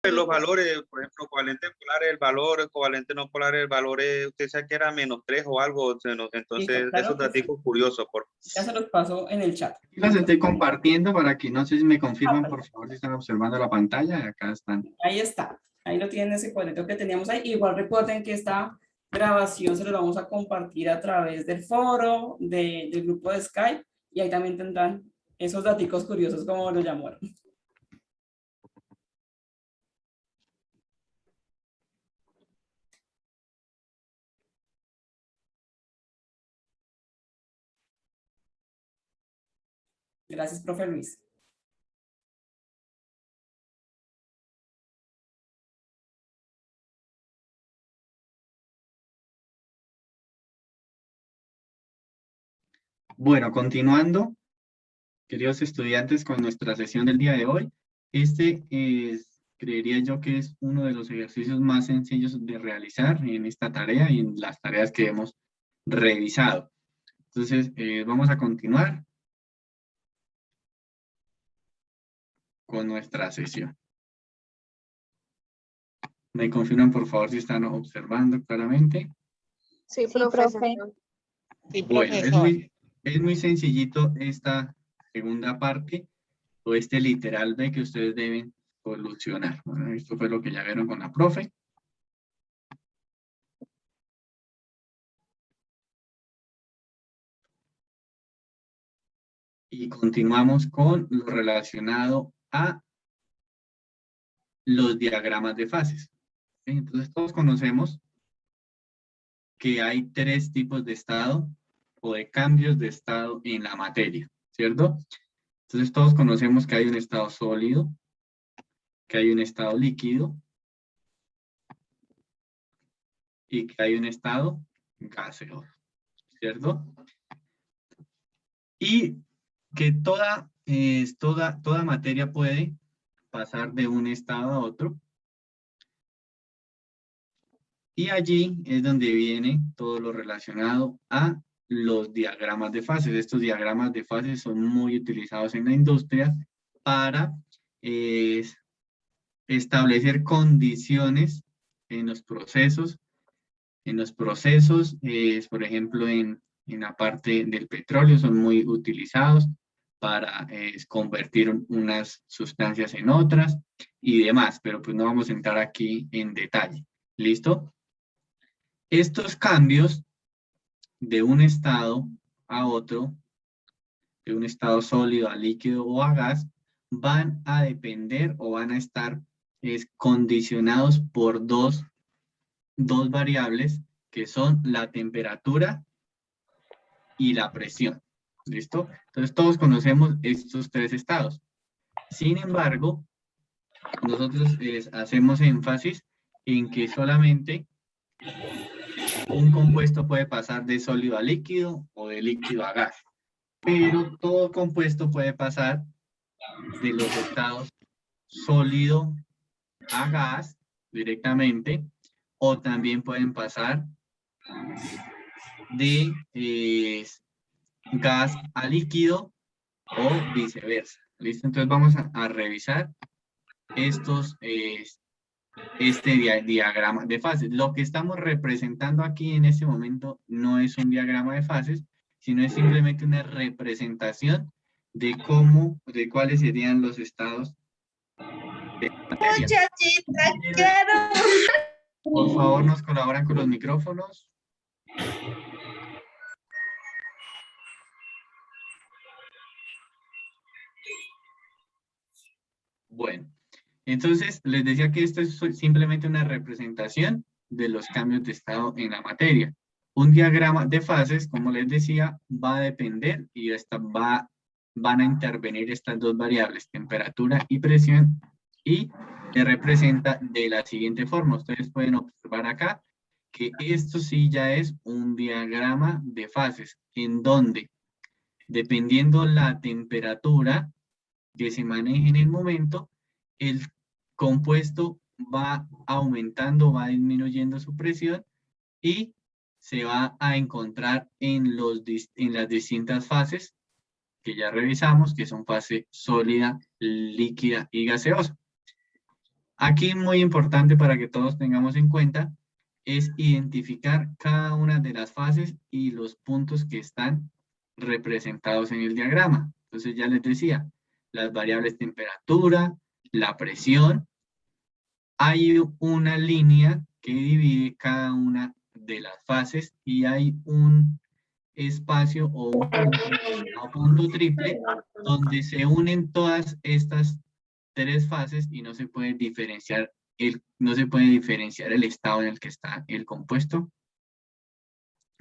Los valores, por ejemplo, covalente polar, el valor, covalente no polar, el valor, usted sabe que era -3 o algo, entonces Listo, claro esos datos curiosos. Ya se los paso en el chat. Las estoy compartiendo para que no sé si me confirman, por favor, si están observando la pantalla. Acá están. Ahí está. Ahí lo tienen ese cuadrito que teníamos ahí. Igual recuerden que esta grabación se lo vamos a compartir a través del foro, del grupo de Skype, y ahí también tendrán esos datos curiosos, como lo llamaron. Gracias, profe Luis. Bueno, continuando, queridos estudiantes, con nuestra sesión del día de hoy. Creería yo que es uno de los ejercicios más sencillos de realizar en esta tarea y en las tareas que hemos revisado. Entonces, vamos a continuar con nuestra sesión. ¿Me confirman, por favor, si están observando claramente? Sí, profe. Sí, Bueno, profesor. es muy sencillito esta segunda parte, o este literal B que ustedes deben solucionar. Bueno, esto fue lo que ya vieron con la profe. Y continuamos con lo relacionado a los diagramas de fases. Entonces todos conocemos que hay 3 tipos de estado o de cambios de estado en la materia, ¿cierto? Entonces todos conocemos que hay un estado sólido, que hay un estado líquido y que hay un estado gaseoso, ¿cierto? Y que toda materia puede pasar de un estado a otro. Y allí es donde viene todo lo relacionado a los diagramas de fases. Estos diagramas de fases son muy utilizados en la industria para establecer condiciones en los procesos. Por ejemplo, en la parte del petróleo son muy utilizados para convertir unas sustancias en otras y demás, pero pues no vamos a entrar aquí en detalle. ¿Listo? Estos cambios de un estado a otro, de un estado sólido a líquido o a gas, van a depender o van a estar condicionados por dos variables que son la temperatura y la presión. ¿Listo? Entonces todos conocemos estos 3 estados. Sin embargo, nosotros hacemos énfasis en que solamente un compuesto puede pasar de sólido a líquido o de líquido a gas, pero todo compuesto puede pasar de los estados sólido a gas directamente, o también pueden pasar de gas a líquido o viceversa. ¿Listo? Entonces vamos a revisar este diagrama de fases. Lo que estamos representando aquí en este momento no es un diagrama de fases, sino es simplemente una representación de cuáles serían los estados de la materia. Muchachita, quiero. Por favor, nos colaboran con los micrófonos. Bueno, entonces les decía que esto es simplemente una representación de los cambios de estado en la materia. Un diagrama de fases, como les decía, va a depender y van a intervenir estas dos variables, temperatura y presión, y se representa de la siguiente forma. Ustedes pueden observar acá que esto sí ya es un diagrama de fases, en donde, dependiendo la temperatura que se maneje en el momento, el compuesto va aumentando, va disminuyendo su presión y se va a encontrar en las distintas fases que ya revisamos, que son fase sólida, líquida y gaseosa. Aquí muy importante para que todos tengamos en cuenta es identificar cada una de las fases y los puntos que están representados en el diagrama. Entonces ya les decía, las variables temperatura, la presión, hay una línea que divide cada una de las fases y hay un espacio o un punto triple donde se unen todas estas tres fases y no se puede diferenciar el estado en el que está el compuesto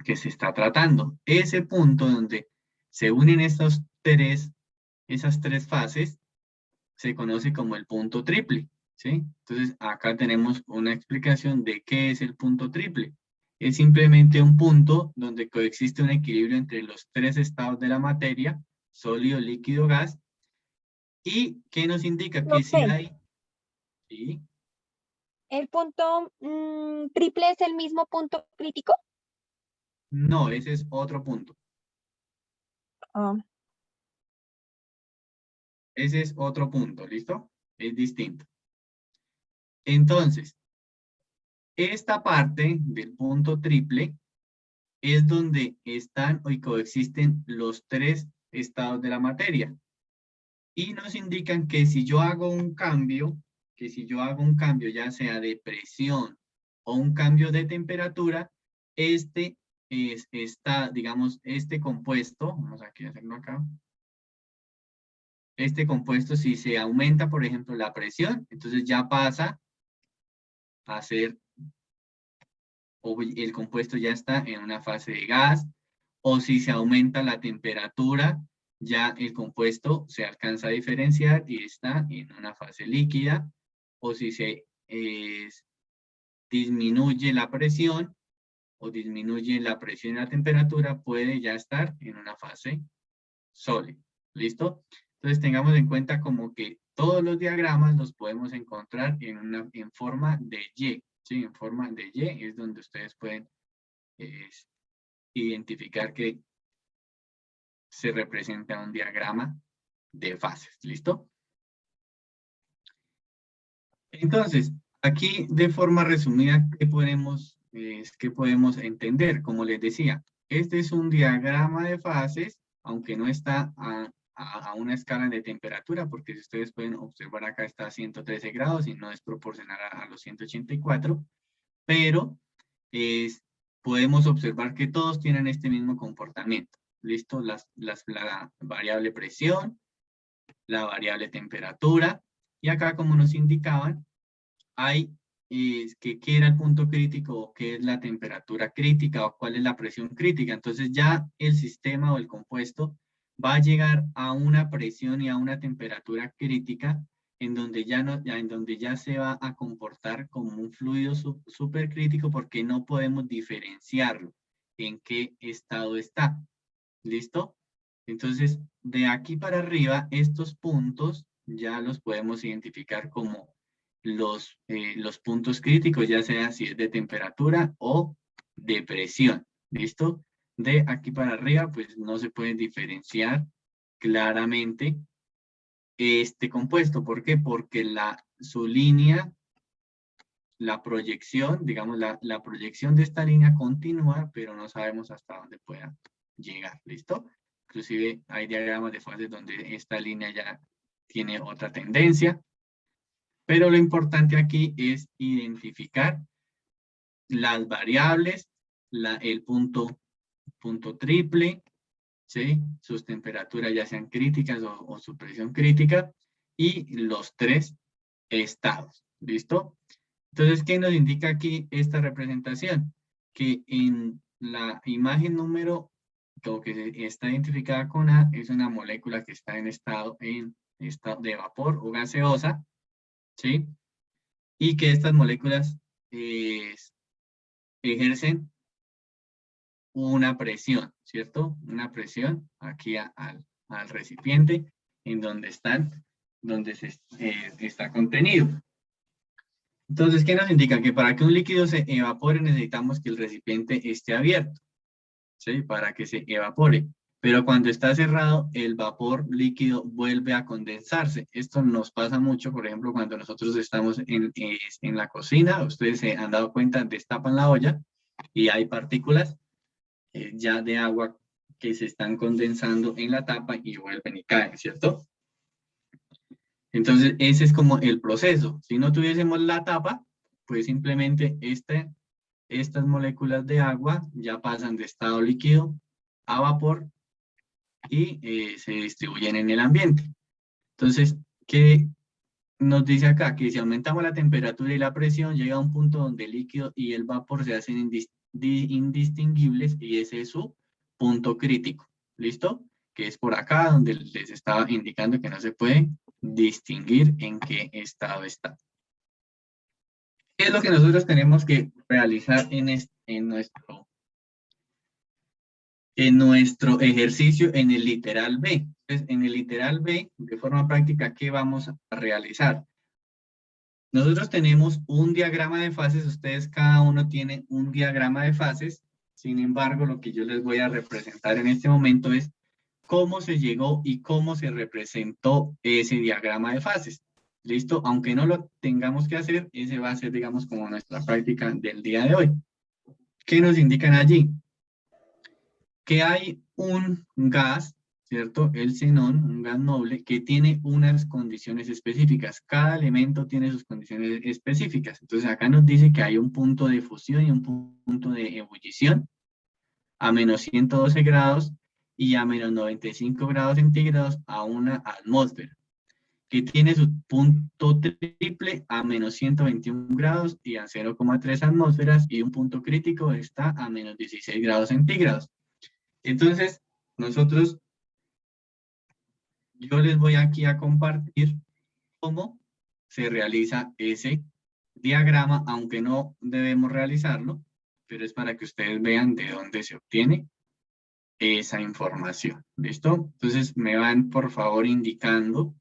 que se está tratando. Ese punto donde se unen esas tres fases se conoce como el punto triple, ¿sí? Entonces acá tenemos una explicación de qué es el punto triple. Es simplemente un punto donde coexiste un equilibrio entre los tres estados de la materia, sólido, líquido, gas, y que nos indica que si Profe. hay... ¿Sí? ¿El punto triple es el mismo punto crítico? No, ese es otro punto. Ah, Ese es otro punto, ¿listo? Es distinto. Entonces, esta parte del punto triple es donde están y coexisten los tres estados de la materia. Y nos indican que si yo hago un cambio, ya sea de presión o un cambio de temperatura, digamos, este compuesto, vamos aquí a hacerlo acá, este compuesto si se aumenta, por ejemplo, la presión, entonces ya pasa a ser, o el compuesto ya está en una fase de gas, o si se aumenta la temperatura, ya el compuesto se alcanza a diferenciar y está en una fase líquida, o si se disminuye la presión, o disminuye la presión y la temperatura, puede ya estar en una fase sólida. ¿Listo? Entonces tengamos en cuenta como que todos los diagramas los podemos encontrar en forma de Y. ¿Sí? En forma de Y es donde ustedes pueden identificar que se representa un diagrama de fases. ¿Listo? Entonces, aquí de forma resumida, ¿qué podemos entender? Como les decía, este es un diagrama de fases, aunque no está a una escala de temperatura, porque si ustedes pueden observar acá está a 113 grados y no es proporcional a los 184, pero podemos observar que todos tienen este mismo comportamiento. ¿Listo? La variable presión, la variable temperatura, y acá como nos indicaban, hay qué era el punto crítico, o qué es la temperatura crítica, o cuál es la presión crítica. Entonces ya el sistema o el compuesto va a llegar a una presión y a una temperatura crítica en donde ya se va a comportar como un fluido supercrítico porque no podemos diferenciarlo en qué estado está. ¿Listo? Entonces, de aquí para arriba, estos puntos ya los podemos identificar como los puntos críticos, ya sea si es de temperatura o de presión. ¿Listo? De aquí para arriba, pues no se puede diferenciar claramente este compuesto. ¿Por qué? Porque su línea, la proyección, digamos, la proyección de esta línea continúa, pero no sabemos hasta dónde pueda llegar. ¿Listo? Inclusive hay diagramas de fases donde esta línea ya tiene otra tendencia. Pero lo importante aquí es identificar las variables, el punto triple, ¿sí? Sus temperaturas ya sean críticas o su presión crítica, y los tres estados. ¿Listo? Entonces, ¿qué nos indica aquí esta representación? Que en la imagen número, o que está identificada con A, es una molécula que está en estado de vapor o gaseosa, ¿sí? Y que estas moléculas ejercen una presión, ¿cierto? Una presión aquí al recipiente en donde está contenido. Entonces, ¿qué nos indica? Que para que un líquido se evapore necesitamos que el recipiente esté abierto, ¿sí? Para que se evapore. Pero cuando está cerrado, el vapor líquido vuelve a condensarse. Esto nos pasa mucho, por ejemplo, cuando nosotros estamos en la cocina, ustedes se han dado cuenta, destapan la olla y hay partículas ya de agua que se están condensando en la tapa y vuelven y caen, ¿cierto? Entonces, ese es como el proceso. Si no tuviésemos la tapa, pues simplemente estas moléculas de agua ya pasan de estado líquido a vapor y se distribuyen en el ambiente. Entonces, ¿qué nos dice acá? Que si aumentamos la temperatura y la presión, llega a un punto donde el líquido y el vapor se hacen indistinguibles y ese es su punto crítico. ¿Listo? Que es por acá donde les estaba indicando que no se puede distinguir en qué estado está. ¿Qué es lo que nosotros tenemos que realizar en nuestro ejercicio en el literal B? Entonces, en el literal B, de forma práctica, ¿qué vamos a realizar? Nosotros tenemos un diagrama de fases, ustedes cada uno tiene un diagrama de fases, sin embargo, lo que yo les voy a representar en este momento es cómo se llegó y cómo se representó ese diagrama de fases. ¿Listo? Aunque no lo tengamos que hacer, ese va a ser, digamos, como nuestra práctica del día de hoy. ¿Qué nos indican allí? Que hay un gas, ¿cierto? El xenón, un gas noble, que tiene unas condiciones específicas. Cada elemento tiene sus condiciones específicas. Entonces acá nos dice que hay un punto de fusión y un punto de ebullición a menos 112 grados y a menos 95 grados centígrados a una atmósfera, que tiene su punto triple a menos 121 grados y a 0,3 atmósferas, y un punto crítico está a menos 16 grados centígrados. Entonces, yo les voy aquí a compartir cómo se realiza ese diagrama, aunque no debemos realizarlo, pero es para que ustedes vean de dónde se obtiene esa información. ¿Listo? Entonces, me van, por favor, indicando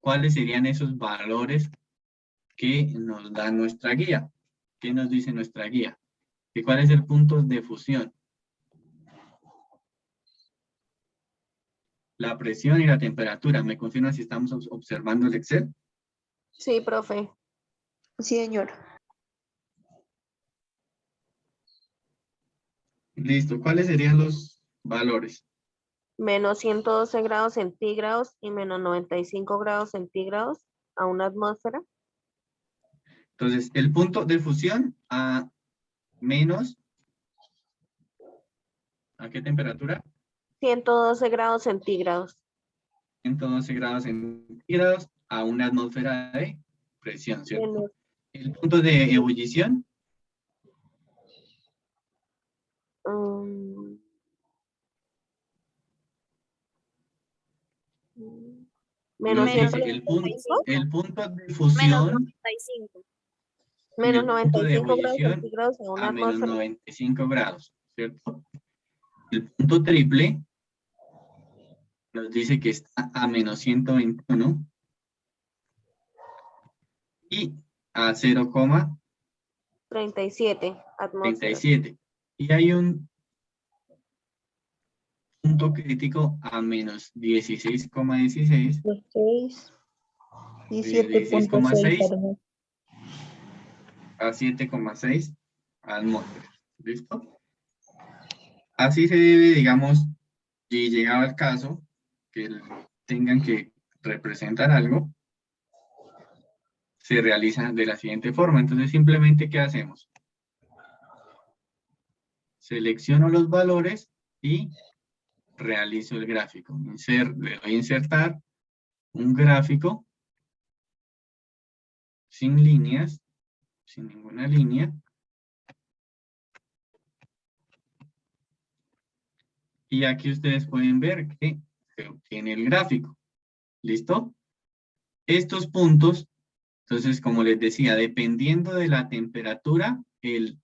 cuáles serían esos valores que nos da nuestra guía. ¿Qué nos dice nuestra guía? ¿Y cuál es el punto de fusión? La presión y la temperatura. ¿Me confirman si estamos observando el Excel? Sí, profe. Sí, señor. Listo. ¿Cuáles serían los valores? Menos 112 grados centígrados y menos 95 grados centígrados a una atmósfera. Entonces, el punto de fusión a menos... ¿A qué temperatura? 112 grados centígrados. 112 grados centígrados a una atmósfera de presión, ¿cierto? Menos, El punto de ebullición. menos Nos dice 195. el punto de Menos fusión 95. y Menos el punto de 95 grados ebullición centígrados a una a menos atmósfera. 95 grados, ¿cierto? El punto triple nos dice que está a menos 121 y a 37 atmósferas. 0,37. Y hay un punto crítico a menos 16,16, 6 y 16,6 7.6. a 7,6 atmósferas. ¿Listo? Así se debe, digamos, y llegado el caso que tengan que representar algo, se realiza de la siguiente forma. Entonces, simplemente, ¿qué hacemos? Selecciono los valores y realizo el gráfico. Le doy a insertar un gráfico sin líneas, sin ninguna línea. Y aquí ustedes pueden ver que se obtiene el gráfico. ¿Listo? Estos puntos, entonces, como les decía, dependiendo de la temperatura, el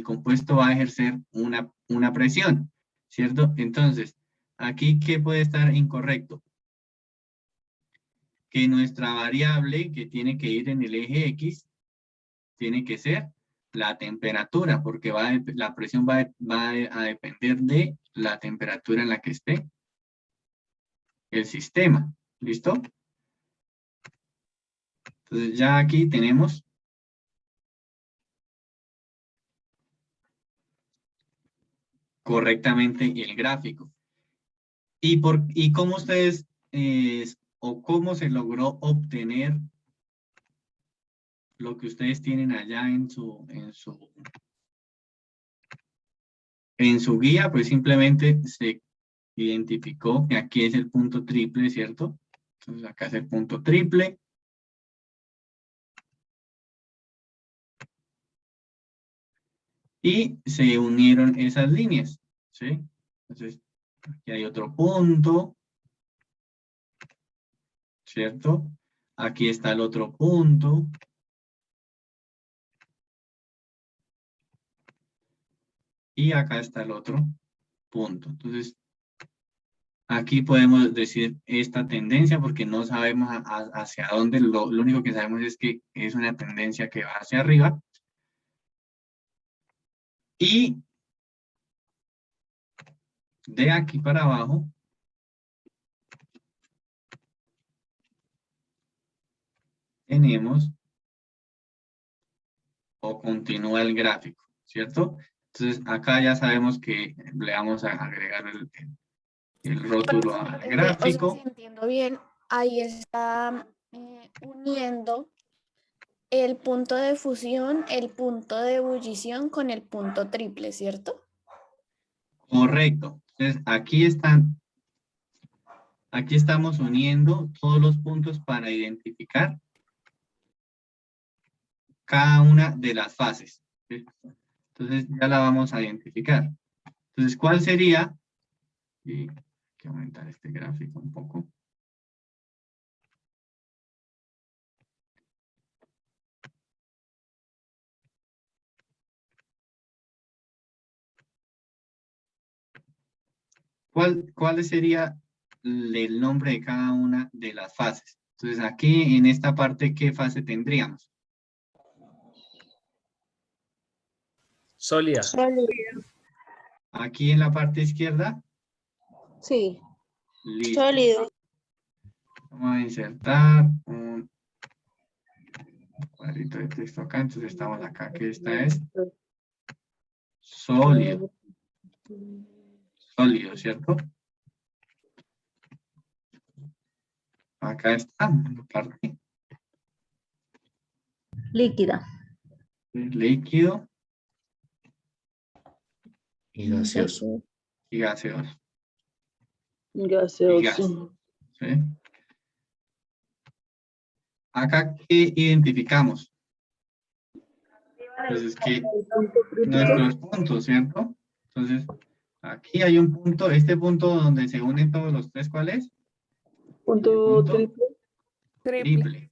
compuesto va a ejercer una presión, ¿cierto? Entonces, aquí, ¿qué puede estar incorrecto? Que nuestra variable que tiene que ir en el eje X tiene que ser la temperatura, porque la presión va a depender de la temperatura en la que esté el sistema. ¿Listo? Entonces ya aquí tenemos correctamente el gráfico. ¿Y cómo ustedes, o cómo se logró obtener lo que ustedes tienen allá en su guía? Pues simplemente se identificó que aquí es el punto triple, ¿cierto? Entonces acá es el punto triple. Y se unieron esas líneas, ¿sí? Entonces, aquí hay otro punto, ¿cierto? Aquí está el otro punto. Y acá está el otro punto. Entonces, aquí podemos decir esta tendencia porque no sabemos hacia dónde, lo único que sabemos es que es una tendencia que va hacia arriba. Y de aquí para abajo, tenemos o continúa el gráfico, ¿cierto? Entonces, acá ya sabemos que le vamos a agregar el rótulo al O sea, gráfico. si entiendo bien, ahí está uniendo el punto de fusión, el punto de ebullición con el punto triple, ¿cierto? Correcto. Entonces, aquí estamos uniendo todos los puntos para identificar cada una de las fases. ¿Sí? Entonces, ya la vamos a identificar. Entonces, ¿cuál sería? Y hay que aumentar este gráfico un poco. ¿Cuál sería el nombre de cada una de las fases? Entonces, aquí en esta parte, ¿qué fase tendríamos? Sólida. Aquí en la parte izquierda. Sí. Listo. Sólido. Vamos a insertar un cuadrito de texto acá. Entonces, estamos acá, que esta es sólido. Sólido, ¿cierto? Acá está la parte Líquida. líquido Y gaseoso. y gaseoso. Gaseoso. ¿Sí? Acá, ¿qué identificamos? Pues es que nuestros puntos, ¿cierto? Entonces, aquí hay un punto, este punto donde se unen todos los tres, ¿cuál es? Punto triple. Triple,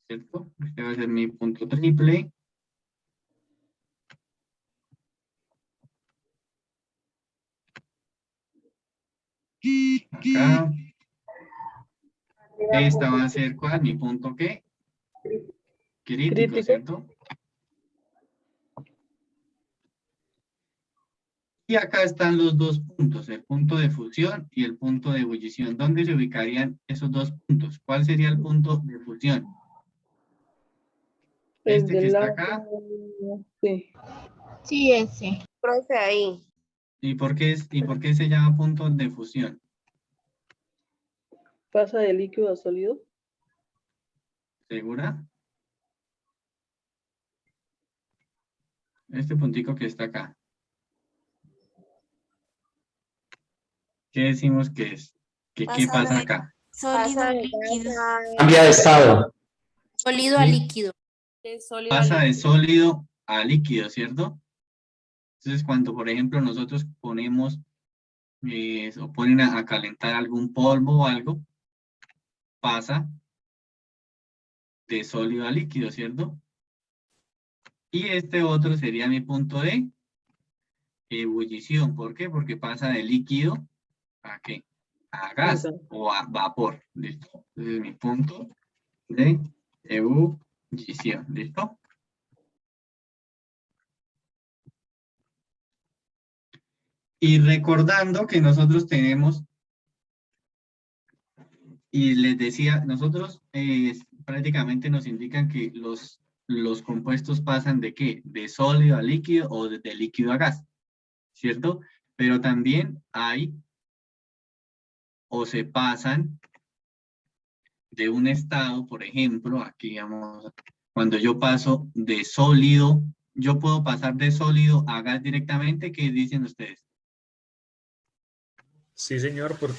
¿cierto? Este va a ser mi punto triple. Acá. Esta va a ser, ¿cuál? Mi punto, ¿qué? Crítico, ¿cierto? Y acá están los dos puntos, el punto de fusión y el punto de ebullición. ¿Dónde se ubicarían esos dos puntos? ¿Cuál sería el punto de fusión? Este que está acá. Sí. Sí, ese. Profe, ahí. ¿Y por qué se llama punto de fusión? Pasa de líquido a sólido. ¿Segura? Este puntico que está acá. ¿Qué decimos que es? ¿Qué pasa acá? Sólido Pasa a de líquido. gas a- Cambia de estado. Sólido a Sí. líquido. Pasa de sólido a líquido, ¿cierto? Entonces, cuando, por ejemplo, nosotros ponemos o ponen a calentar algún polvo o algo, pasa de sólido a líquido, ¿cierto? Y este otro sería mi punto de ebullición. ¿Por qué? Porque pasa de líquido a ¿qué? A gas o a vapor. ¿Listo? Entonces, mi punto de ebullición. ¿Listo? Y recordando que nosotros tenemos, y les decía, nosotros prácticamente nos indican que los compuestos pasan de ¿qué? De sólido a líquido o de líquido a gas, ¿cierto? Pero también hay, o se pasan de un estado, por ejemplo, aquí vamos, cuando yo paso de sólido, yo puedo pasar de sólido a gas directamente, ¿qué dicen ustedes? Sí, señor, por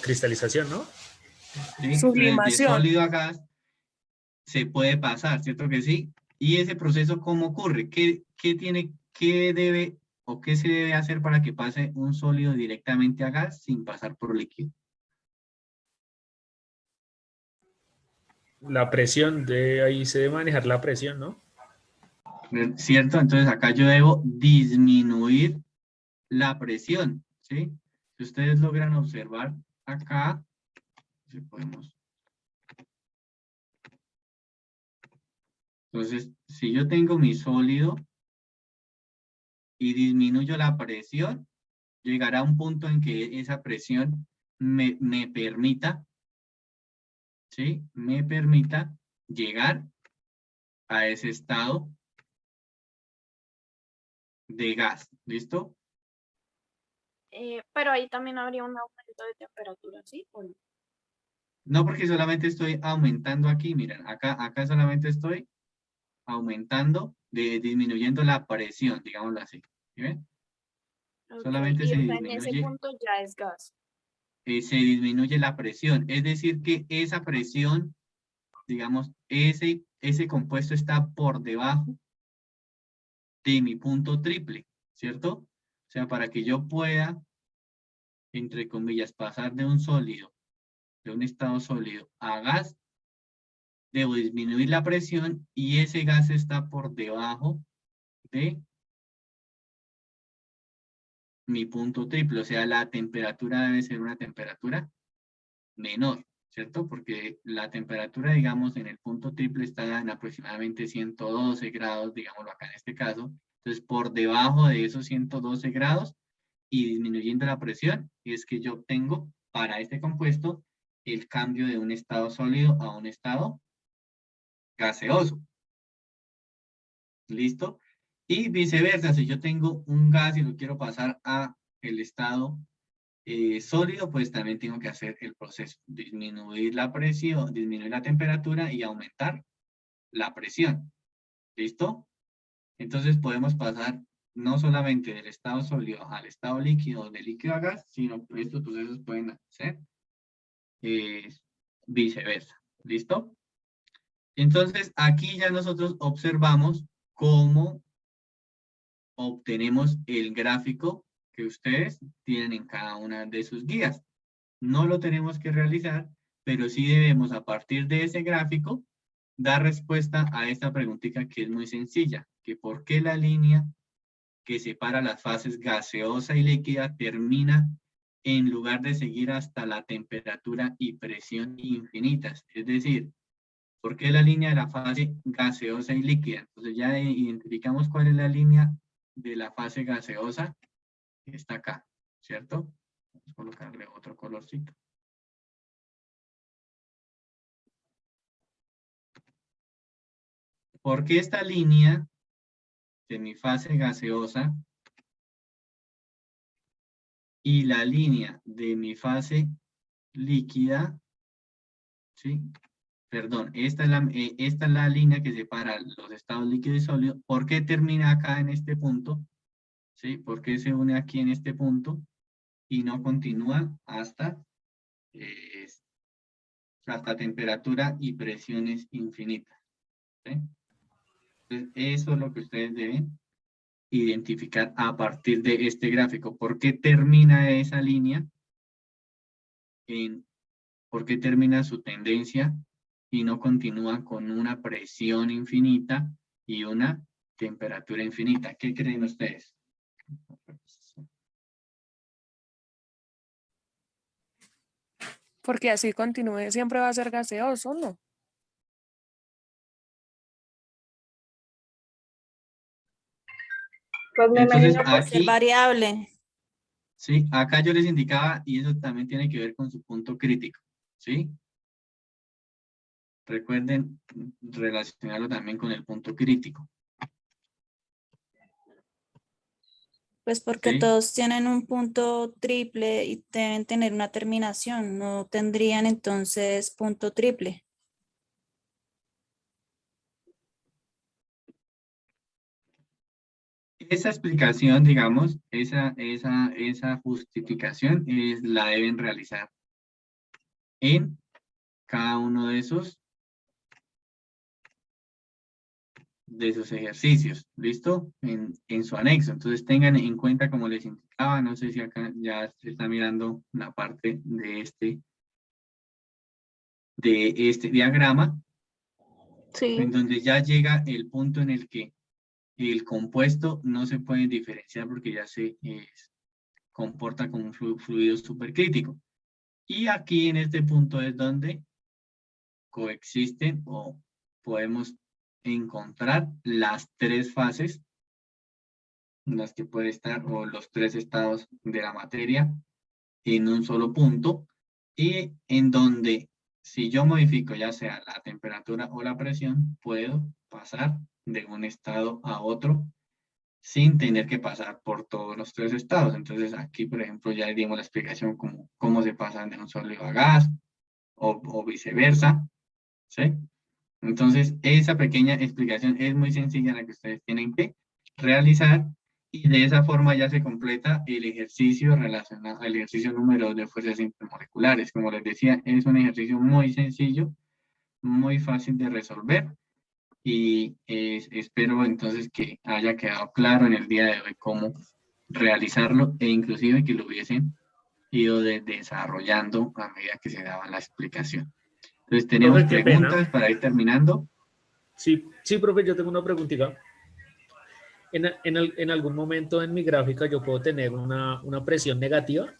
cristalización, ¿no? ¿Sí? Entonces, de Sublimación. sólido a gas se puede pasar, ¿cierto que sí? ¿Y ese proceso cómo ocurre? ¿Qué debe o qué se debe hacer para que pase un sólido directamente a gas sin pasar por líquido? La presión, ahí se debe manejar la presión, ¿no? ¿Cierto? Entonces acá yo debo disminuir la presión, ¿sí? Si ustedes logran observar acá, si podemos. Entonces, si yo tengo mi sólido y disminuyo la presión, llegará a un punto en que esa presión me permita, ¿sí? Me permita llegar a ese estado de gas, ¿listo? Pero ahí también habría un aumento de temperatura, ¿sí? ¿O no? No, porque solamente estoy aumentando aquí, miren, acá solamente estoy aumentando, disminuyendo la presión, digámoslo así, ¿sí ven? Ok, Solamente y se o sea, en ese disminuye, punto ya es gas. se disminuye la presión, es decir que esa presión, digamos, ese compuesto está por debajo de mi punto triple, ¿cierto? O sea, para que yo pueda, entre comillas, pasar de un sólido, de un estado sólido a gas, debo disminuir la presión y ese gas está por debajo de mi punto triple, o sea, la temperatura debe ser una temperatura menor, ¿cierto? Porque la temperatura, digamos, en el punto triple está en aproximadamente 112 grados, digámoslo acá en este caso. Entonces, por debajo de esos 112 grados y disminuyendo la presión, es que yo obtengo para este compuesto el cambio de un estado sólido a un estado gaseoso. ¿Listo? Y viceversa, si yo tengo un gas y lo quiero pasar a el estado sólido, pues también tengo que hacer el proceso, disminuir la presión, disminuir la temperatura y aumentar la presión. ¿Listo? Entonces podemos pasar no solamente del estado sólido al estado líquido, de líquido a gas, sino que estos procesos pueden ser viceversa. ¿Listo? Entonces aquí ya nosotros observamos cómo obtenemos el gráfico que ustedes tienen en cada una de sus guías. No lo tenemos que realizar, pero sí debemos a partir de ese gráfico dar respuesta a esta preguntita que es muy sencilla, que por qué la línea que separa las fases gaseosa y líquida termina en lugar de seguir hasta la temperatura y presión infinitas. Es decir, ¿por qué la línea de la fase gaseosa y líquida? Entonces ya identificamos cuál es la línea de la fase gaseosa. Está acá, ¿cierto? Vamos a colocarle otro colorcito. Porque esta línea de mi fase gaseosa y la línea de mi fase líquida, ¿sí? Perdón, esta es la línea que separa los estados líquido y sólido. ¿Por qué termina acá en este punto? ¿Sí? ¿Por qué se une aquí en este punto y no continúa hasta temperatura y presiones infinitas? ¿Sí? Entonces, eso es lo que ustedes deben identificar a partir de este gráfico. ¿Por qué termina esa línea? ¿Por qué termina su tendencia y no continúa con una presión infinita y una temperatura infinita? ¿Qué creen ustedes? Porque así continúe, siempre va a ser gaseoso, ¿no? Pues me Entonces imagino Ser aquí, variable. ¿sí? Acá yo les indicaba, y eso también tiene que ver con su punto crítico, ¿sí? Recuerden relacionarlo también con el punto crítico. Pues porque ¿Sí? todos tienen un punto triple y deben tener una terminación, no tendrían entonces punto triple. Esa explicación, digamos, esa justificación la deben realizar en cada uno de esos ejercicios, ¿listo? En su anexo. Entonces tengan en cuenta, como les indicaba, no sé si acá ya se está mirando la parte de este diagrama, Sí. en donde ya llega el punto en el que el compuesto no se puede diferenciar porque ya se comporta como un fluido supercrítico. Y aquí en este punto es donde coexisten o podemos encontrar las tres fases en las que puede estar, o los tres estados de la materia en un solo punto, y en donde si yo modifico ya sea la temperatura o la presión, puedo pasar de un estado a otro sin tener que pasar por todos los tres estados. Entonces aquí, por ejemplo, ya dimos la explicación cómo se pasan de un sólido a gas o viceversa, ¿sí? Entonces, esa pequeña explicación es muy sencilla la que ustedes tienen que realizar y de esa forma ya se completa el ejercicio relacionado al ejercicio número 2 de fuerzas intermoleculares. Como les decía, es un ejercicio muy sencillo, muy fácil de resolver y espero entonces que haya quedado claro en el día de hoy cómo realizarlo e inclusive que lo hubiesen ido desarrollando a medida que se daba la explicación. Entonces tenemos Profe, qué pena. preguntas para ir terminando. Sí, profe, yo tengo una preguntita. En algún momento en mi gráfica yo puedo tener una presión negativa.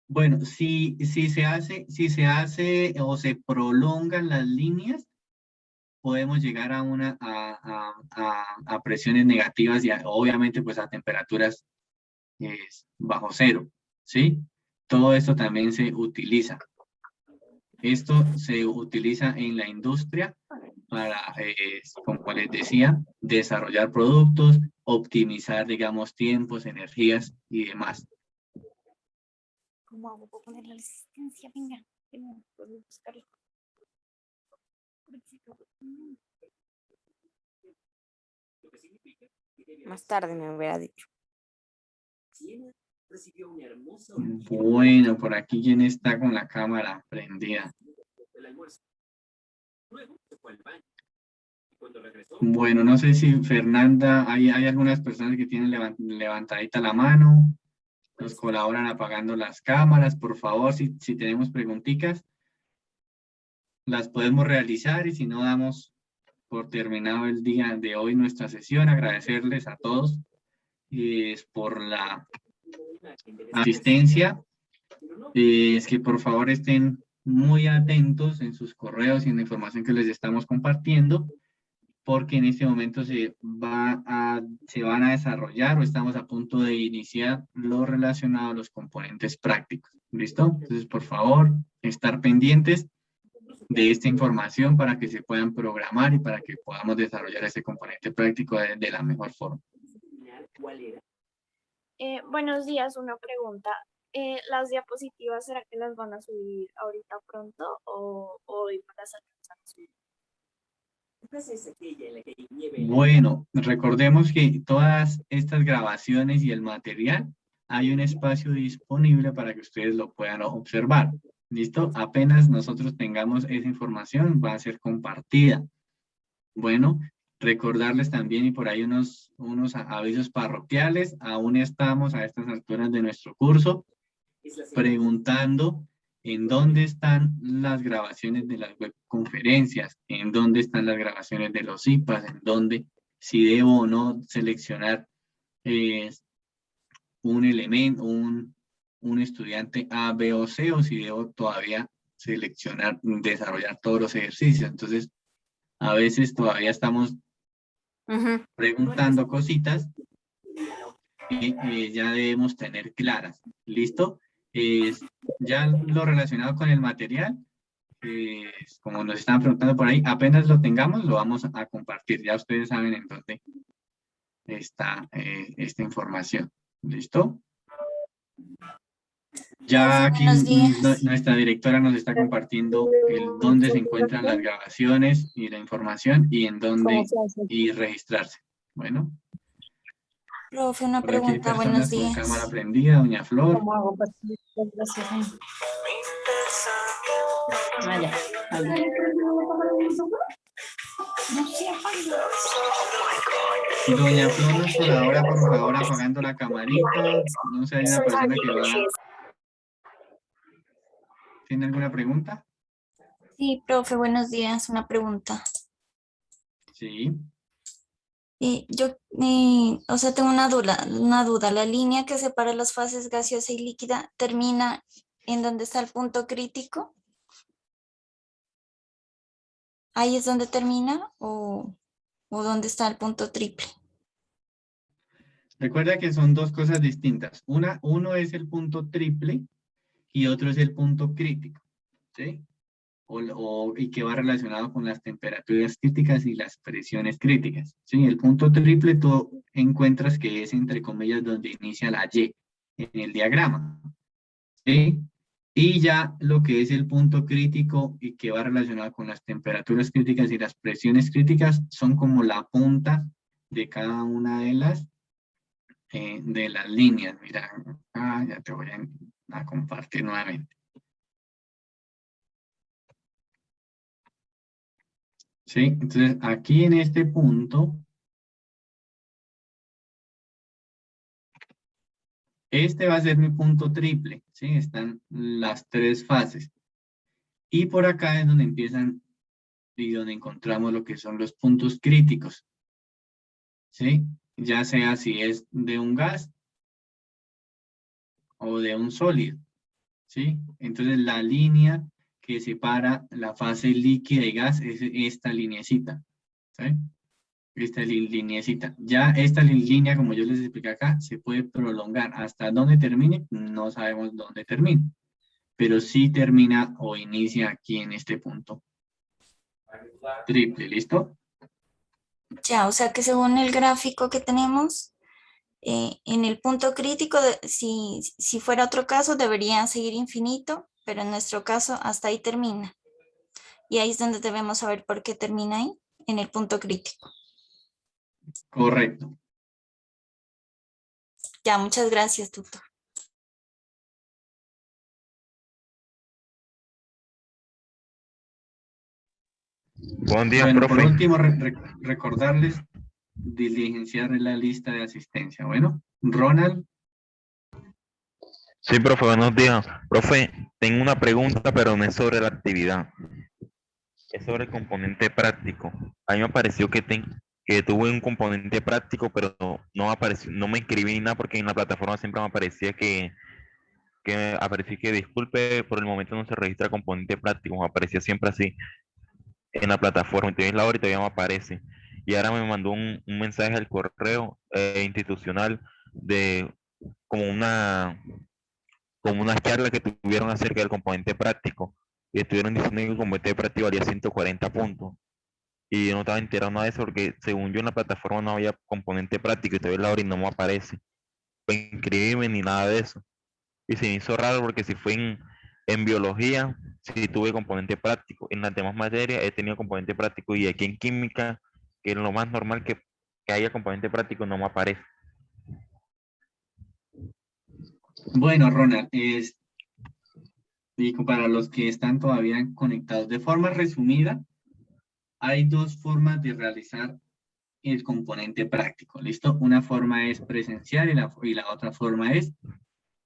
Bueno, si se hace o se prolongan las líneas, podemos llegar a presiones negativas y obviamente pues a temperaturas bajo cero, ¿sí? Todo esto también se utiliza. Esto se utiliza en la industria para, como les decía, desarrollar productos, optimizar, digamos, tiempos, energías y demás. ¿Cómo hago para poner la resistencia? Venga, puedo buscarlo. Más tarde me hubiera dicho. Bueno, por aquí, ¿quién está con la cámara prendida? Bueno, no sé si Fernanda, hay algunas personas que tienen levantadita la mano, nos colaboran apagando las cámaras, por favor, si tenemos preguntitas, las podemos realizar y si no damos por terminado el día de hoy nuestra sesión, agradecerles a todos por la asistencia, es que por favor estén muy atentos en sus correos y en la información que les estamos compartiendo, porque en este momento se van a desarrollar o estamos a punto de iniciar lo relacionado a los componentes prácticos. ¿Listo? Entonces, por favor, estar pendientes de esta información para que se puedan programar y para que podamos desarrollar ese componente práctico de la mejor forma. Buenos días, una pregunta. ¿Las diapositivas será que las van a subir ahorita pronto o hoy para alcanzar a subir? Bueno, recordemos que todas estas grabaciones y el material, hay un espacio disponible para que ustedes lo puedan observar. ¿Listo? Apenas nosotros tengamos esa información, va a ser compartida. Bueno, recordarles también, y por ahí unos avisos parroquiales, aún estamos a estas alturas de nuestro curso preguntando en dónde están las grabaciones de las webconferencias, en dónde están las grabaciones de los IPAs, en dónde, si debo o no seleccionar un elemento, un estudiante A, B o C, o si debo todavía seleccionar, desarrollar todos los ejercicios. Entonces, a veces todavía estamos preguntando cositas que ya debemos tener claras. ¿Listo? Ya lo relacionado con el material, como nos están preguntando por ahí, apenas lo tengamos, lo vamos a compartir. Ya ustedes saben en dónde está esta información. ¿Listo? Ya aquí Buenos días. nuestra directora nos está compartiendo dónde se encuentran las grabaciones y la información y en dónde registrarse. Bueno. Profe, una Por aquí hay pregunta, buenos personas con cámara días. prendida, doña Flor. ¿Cómo hago para subir las grabaciones? Ah, ya. Ahí. Doña Flor, por ahora, por favor, apagando la camarita. No sé, hay una persona que va. ¿Tiene alguna pregunta? Sí, profe, buenos días. Una pregunta. Sí. O sea, tengo una duda. La línea que separa las fases gaseosa y líquida termina en donde está el punto crítico. ¿Ahí es donde termina o dónde está el punto triple? Recuerda que son dos cosas distintas. Uno es el punto triple y otro es el punto crítico, ¿sí? Y que va relacionado con las temperaturas críticas y las presiones críticas, ¿sí? El punto triple tú encuentras que es entre comillas donde inicia la Y en el diagrama, ¿sí? Y ya lo que es el punto crítico y que va relacionado con las temperaturas críticas y las presiones críticas son como la punta de cada una de las líneas. Mira, ya te voy a compartir nuevamente. ¿Sí? Entonces, aquí en este punto, este va a ser mi punto triple, ¿sí? Están las tres fases. Y por acá es donde empiezan y donde encontramos lo que son los puntos críticos, ¿sí? Ya sea si es de un gas o de un sólido, ¿sí? Entonces, la línea que separa la fase líquida y gas es esta lineecita, ¿sí? Esta lineecita. Ya esta línea, como yo les expliqué acá, se puede prolongar. ¿Hasta dónde termine? No sabemos dónde termina. Pero sí termina o inicia aquí en este punto. Triple, ¿listo? Ya, o sea que según el gráfico que tenemos, en el punto crítico, si fuera otro caso, debería seguir infinito, pero en nuestro caso hasta ahí termina. Y ahí es donde debemos saber por qué termina ahí, en el punto crítico. Correcto. Ya, muchas gracias, tutor. Buen día, Bueno, profe. por último, recordarles diligenciar la lista de asistencia. Bueno, Ronald. Sí, profe, buenos días. Profe, tengo una pregunta, pero no es sobre la actividad. Es sobre el componente práctico. A mí me pareció que tuve un componente práctico, pero no apareció, no me inscribí ni nada porque en la plataforma siempre me aparecía que disculpe, por el momento no se registra componente práctico. Me aparecía siempre así en la plataforma. Entonces la hora y todavía me aparece. Y ahora me mandó un mensaje al correo institucional de como una charla que tuvieron acerca del componente práctico y estuvieron diciendo que el componente práctico valía 140 puntos y yo no estaba enterado nada de eso porque según yo en la plataforma no había componente práctico y todavía la hora y no me aparece para inscribirme ni nada de eso y se me hizo raro porque si fue en biología sí tuve componente práctico, en las demás materias he tenido componente práctico y aquí en química que es lo más normal que haya componente práctico no me aparece. Bueno, Ronald, y para los que están todavía conectados, de forma resumida, hay dos formas de realizar el componente práctico, ¿listo? Una forma es presencial y la otra forma es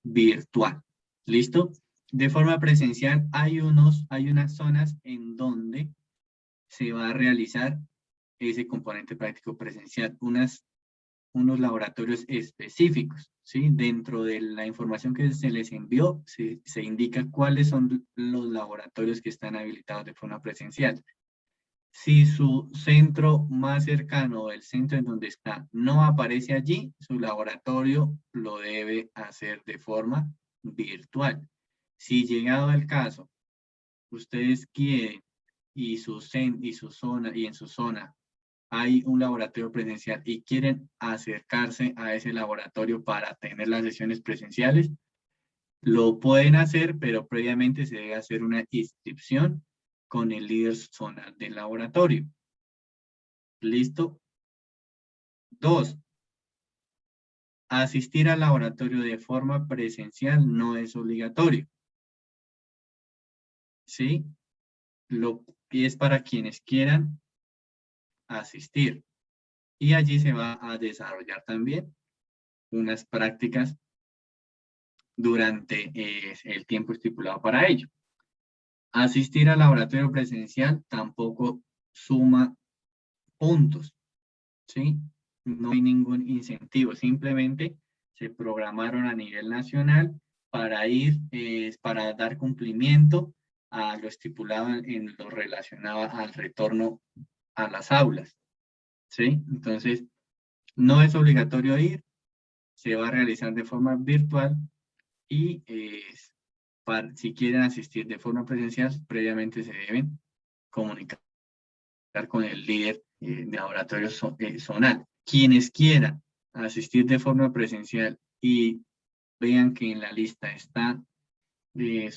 virtual, ¿listo? De forma presencial hay unas zonas en donde se va a realizar ese componente práctico presencial, unos laboratorios específicos, ¿sí? Dentro de la información que se les envió, se indica cuáles son los laboratorios que están habilitados de forma presencial. Si su centro más cercano o el centro en donde está no aparece allí, su laboratorio lo debe hacer de forma virtual. Si llegado el caso, ustedes quieren y en su zona hay un laboratorio presencial y quieren acercarse a ese laboratorio para tener las sesiones presenciales, lo pueden hacer, pero previamente se debe hacer una inscripción con el líder zonal del laboratorio. ¿Listo? 2. Asistir al laboratorio de forma presencial no es obligatorio. ¿Sí? Y es para quienes quieran asistir. Y allí se va a desarrollar también unas prácticas durante el tiempo estipulado para ello. Asistir al laboratorio presencial tampoco suma puntos, ¿sí? No hay ningún incentivo, simplemente se programaron a nivel nacional para ir, para dar cumplimiento a lo estipulado en lo relacionado al retorno a las aulas, ¿sí? Entonces, no es obligatorio ir, se va a realizar de forma virtual y si quieren asistir de forma presencial, previamente se deben comunicar con el líder de laboratorio zonal. Quienes quieran asistir de forma presencial y vean que en la lista está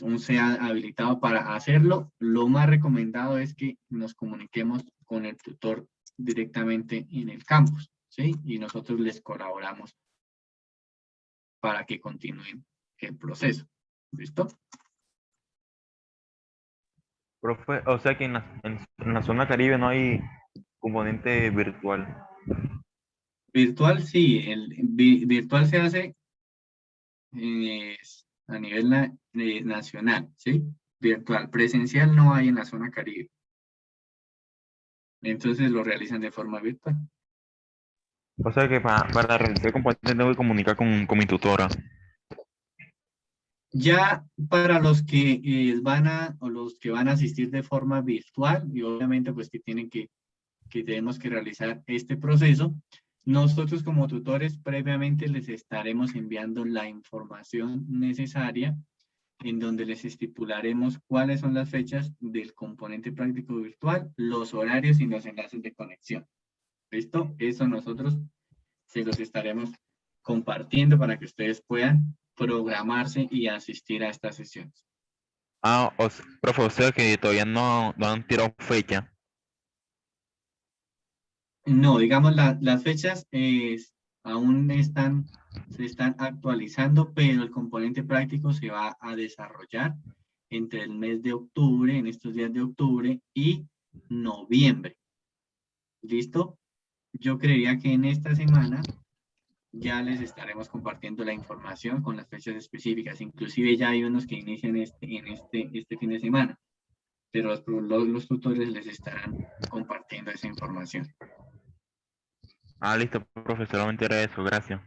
un SEA habilitado para hacerlo, lo más recomendado es que nos comuniquemos con el tutor directamente en el campus, ¿sí? Y nosotros les colaboramos para que continúen el proceso. ¿Listo? Profe, o sea que en la zona Caribe no hay componente virtual. Virtual sí, virtual se hace a nivel nacional, ¿sí? Virtual, presencial no hay en la zona Caribe. Entonces lo realizan de forma virtual. O sea que para realizar el componente tengo que comunicar con mi tutora. Ya para los que los que van a asistir de forma virtual, y obviamente pues que tenemos que realizar este proceso, nosotros como tutores previamente les estaremos enviando la información necesaria en donde les estipularemos cuáles son las fechas del componente práctico virtual, los horarios y los enlaces de conexión. ¿Listo? Eso nosotros se los estaremos compartiendo para que ustedes puedan programarse y asistir a estas sesiones. Profe, o sea que todavía no han tirado fecha. No, digamos, las fechas aún se están actualizando, pero el componente práctico se va a desarrollar entre el mes de octubre, en estos días de octubre, y noviembre. ¿Listo? Yo creería que en esta semana ya les estaremos compartiendo la información con las fechas específicas. Inclusive ya hay unos que inician este fin de semana, pero los tutores les estarán compartiendo esa información. Listo, profe, solamente era eso, gracias.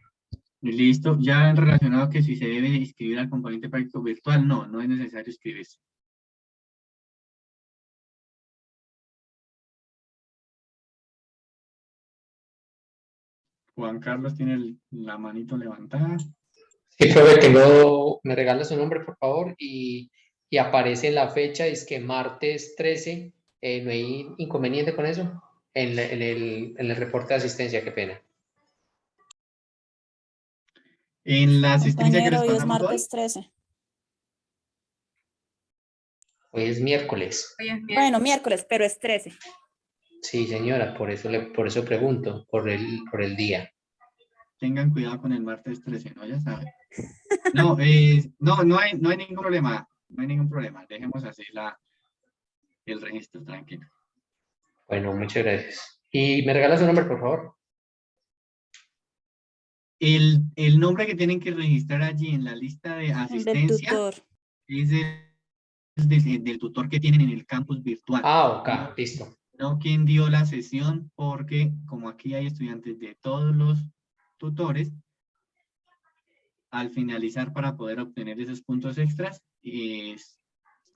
Listo, ya relacionado que si se debe inscribir al componente práctico virtual, no es necesario inscribirse. Juan Carlos tiene la manito levantada. Sí, profe, me regala su nombre, por favor, y aparece la fecha, es que martes 13, no hay inconveniente con eso, en el reporte de asistencia, qué pena. En la asistencia que les Compañero, hoy es pasamos hoy. martes 13. Hoy es miércoles. Bueno, miércoles, pero es 13. Sí, señora, por eso pregunto, por el día. Tengan cuidado con el martes 13, ¿no? Ya saben. No hay ningún problema. No hay ningún problema. Dejemos así el registro, tranquilo. Bueno, muchas gracias. ¿Y me regala su nombre, por favor? El nombre que tienen que registrar allí en la lista de asistencia Del tutor. es del tutor que tienen en el campus virtual. Ok, listo. No quien dio la sesión, porque como aquí hay estudiantes de todos los tutores, al finalizar para poder obtener esos puntos extras,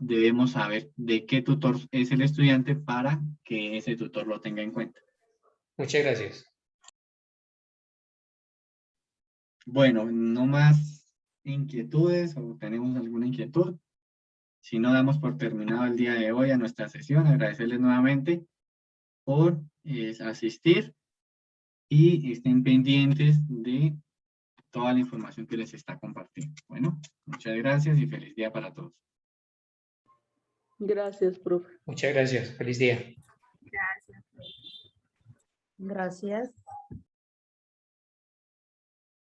debemos saber de qué tutor es el estudiante para que ese tutor lo tenga en cuenta. Muchas gracias. Bueno, no más inquietudes o tenemos alguna inquietud. Si no, damos por terminado el día de hoy a nuestra sesión. Agradecerles nuevamente por asistir y estén pendientes de toda la información que les está compartiendo. Bueno, muchas gracias y feliz día para todos. Gracias, profe. Muchas gracias. Feliz día. Gracias.